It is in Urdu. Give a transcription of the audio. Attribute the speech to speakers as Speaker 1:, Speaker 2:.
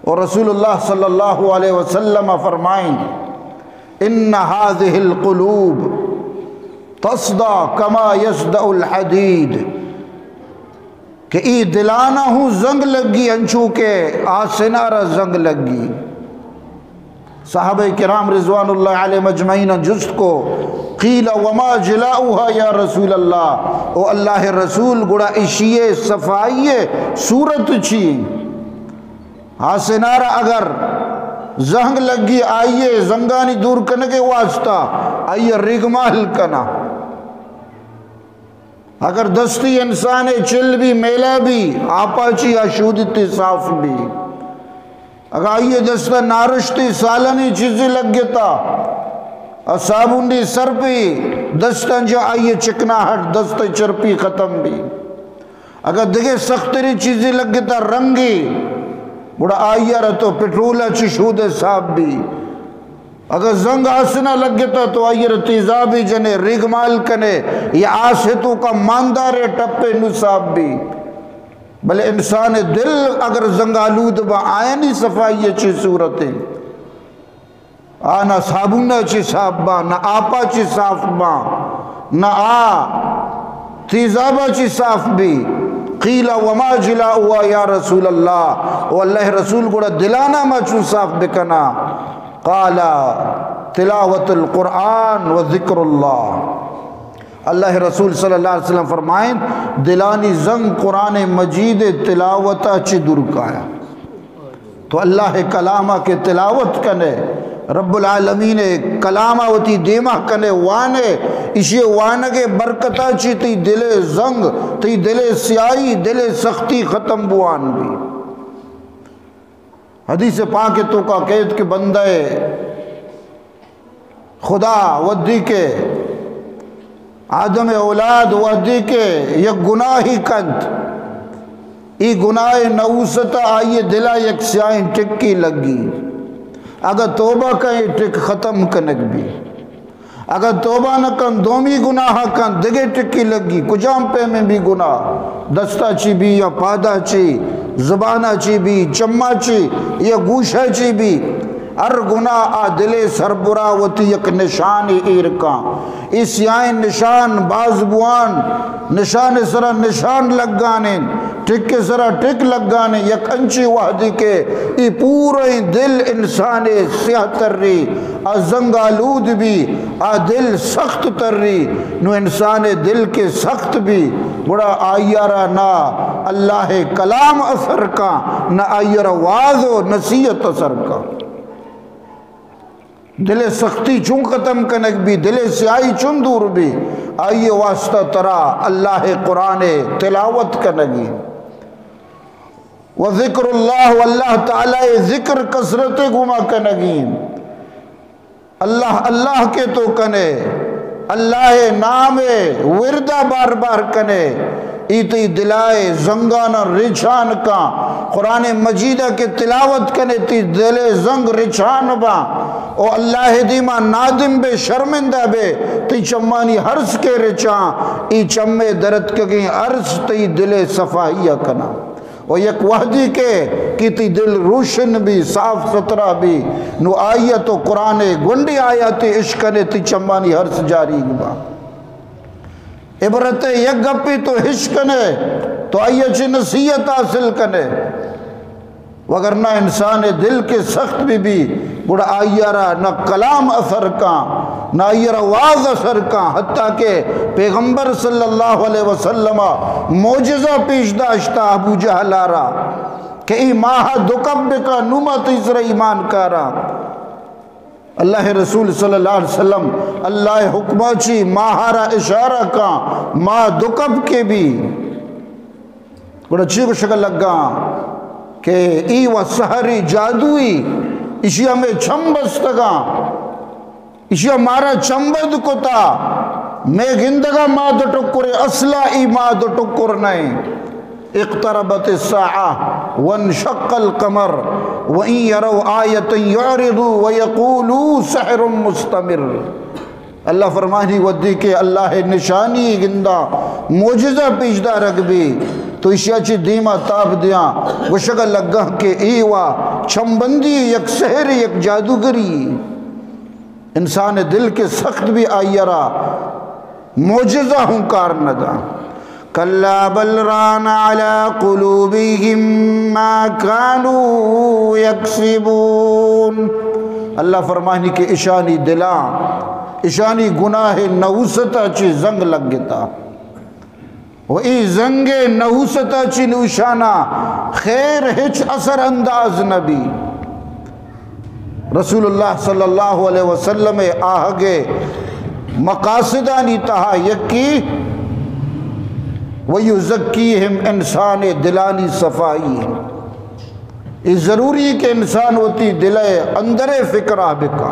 Speaker 1: اور رسول اللہ صلی اللہ علیہ وسلم فرمائیں ان هذه القلوب تصدع كما يصدع الحديد کہ ای دلانا ہوں زنگ لگی انچو کے آسنارا زنگ لگی۔ صحابہ کرام رضوان اللہ علیہ مجمعین جست کو قیل وما جلاؤها یا رسول اللہ، او اللہ رسول گڑا اشیے صفائیے صورت چی آسنارا اگر زنگ لگی آئیے زنگانی دور کرنے کے واسطہ آئیے رگمال کنا، اگر دستی انسان چل بھی میلا بھی آپا چی آشودتی صاف بھی، اگر آئیے دستہ نارشتی سالنی چیزی لگ گتا صابونی سر پی دستہ جا آئیے چکنا ہٹ دستہ چرپی ختم بھی، اگر دیکھے سختری چیزی لگ گتا رنگی بڑا آئیہ رہتو پٹرولا چی شود صاحب بھی، اگر زنگ آسنا لگ گتا تو آئیہ تیزابی جنے ریگمال کنے یا آسیتوں کا ماندار ٹپے نصاب بھی، بلے انسان دل اگر زنگ آلود با آئینی صفائی چی صورتیں نہ صابونہ چی صاحب با نہ آپا چی صاف با نہ تیزابہ چی صاف بھی۔ قیل وما جلاؤها یا رسول اللہ، او اللہ رسول گوڑا دلانا ما چون صاف بکنا، قالا تلاوت القرآن و ذکر اللہ، اللہ رسول صلی اللہ علیہ وسلم فرمائیں دلانی زنگ قرآن مجید تلاوتا چی درکایا، تو اللہ کلامہ کے تلاوت کنے رب العالمین کلامہ وتی دیمہ کنے وانے اسی وانگے برکتہ چی تی دل زنگ تی دل سیائی دل سختی ختم بوان بھی۔ حدیث پاک تو کا قید کے بندہ خدا ودی کے آدم اولاد ودی کے یک گناہی کند ای گناہ نوستا آئیے دلہ یک سیائیں ٹکی لگی، اگر توبہ کہیں ٹک ختم کنک بھی، اگر توبہ نہ کن دومی گناہ کن دگے ٹکی لگی، کجام پہ میں بھی گناہ دستہ چی بھی یا پادا چی زبانہ چی بھی چمہ چی یا گوشہ چی بھی، ہر گناہ دلے سربراوتی یک نشانی ایرکاں، اس یائیں نشان بازبوان نشان سرا نشان لگانے ٹک سرا ٹک لگانے یک انچی وحدی کے ای پورے دل انسان سیاہ تر رہی زنگالود بھی دل سخت تر رہی نو انسان دل کے سخت بھی بڑا آئیارہ نہ اللہ کلام اثر کا نہ آئیارہ واض و نصیحت اثر کا، دل سختی چون ختم کنک بھی دل سیائی چون دور بھی آئیے واسطہ ترا اللہ قرآن تلاوت کنگی وذکر اللہ واللہ تعالی ذکر کثرت گما کنگی، اللہ اللہ کے تو کنے اللہ نام وردہ بار بار کنے ایتی دلائے زنگانا رچان کا قرآن مجیدہ کے تلاوت کنے تی دل زنگ رچان با او اللہ دیما نادم بے شرمندہ بے تی چمانی حرس کے رچان ای چمے درد کگیں عرض تی دل صفائیہ کنا اور یک وحدی کے کی تی دل روشن بھی صاف سترہ بھی نو آیت و قرآن گنڈی آیات عشقنے تی چمانی حرس جاری با عبرت یک گپی تو حشکنے تو آئیے چی نصیحت حاصل کنے وگرنہ انسان دل کے سخت بھی بڑا آئیارہ نہ کلام اثر کا نہ آئیارہ واض اثر کا، حتیٰ کہ پیغمبر صلی اللہ علیہ وسلم معجزہ پیش داشتا ابو جہل آرہ کہ ای ماہ دکب کا نومہ تیسرا ایمان کارا، اللہ رسول صلی اللہ علیہ وسلم اللہ حکمہ چی ماہارا اشارہ کا ماہ دکب کے بھی بڑا چی کو شکل لگا کہ ای و سحری جادوئی اسی ہمیں چھمبستگا اسی ہمارا چھمبد کو تا میں گندگا ماں دو ٹکرے اصلا ای ماں دو ٹکر نہیں، اقتربت الساعة وانشق القمر وإن يروا آية يعرضوا ويقولوا سحر مستمر۔ اللہ فرمانی ودی کہ اللہ نشانی گندہ معجزہ پیشدہ رکھ بھی تو اشیا چی دیما تاب دیاں وہ شکل لگا کہ ایوا چھمبندی یک سحر یک جادوگری انسان دل کے سخت بھی آئیرا معجزہ ہوں کار ندا کلا بل ران علی قلوبہم ما کانوا یکسبون اللہ فرمانی کہ اشانی دلان اشانی گناہ نوستا چی زنگ لگ گتا و ای زنگ نوستا چی نوشانا خیر ہچ اثر انداز نبی رسول اللہ صلی اللہ علیہ وسلم آہگے مقاصدانی تہا یکی وَيُزَكِّيهِمْ انسان دلانی صفائی یہ ضروری کہ انسان ہوتی دلے اندر فکرہ بکا